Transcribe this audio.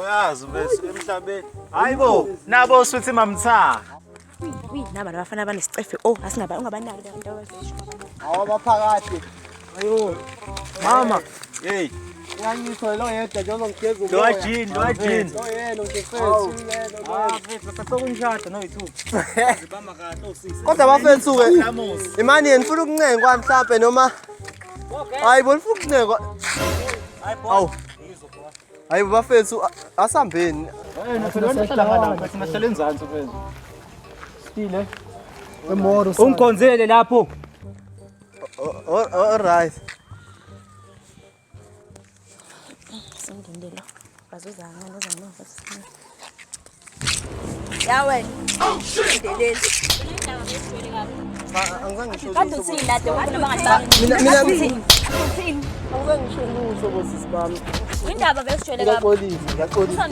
Uyazi bese emhlabeni. Hayibo, nabo suthi mamtha. Naba labafana abanesicefe ungabanaki abantu abazisho. Awabaphakathi. Ayo. Mama, hey. Ngiyangizwa lo yedwa nje ozongigeza Lo ajini. Lo yena ngifethu yena. Sasokunjata no yithu. Zibamba kahle osisi. Kodwa bafethu ke imani yeni ufuna ukuncengwa mhlambe noma hayibo ufuna ukuncengwa. Hayibo. Hayibo bafethu asambeni. Nahlala ngala, bathi nahlala enzansi mfethu. Stile. Emoro. Ungikhonzele lapho. All right. Sindindelo. Bazozanga nezanoma. Yawe. Oh shit. Angizange ngisho. Kanti uthini lade wona bangazangi. Mina uthini? angizange ngisho lutho bosisi bami. Indaba besijwayele kabi. Ngiyaqolisa.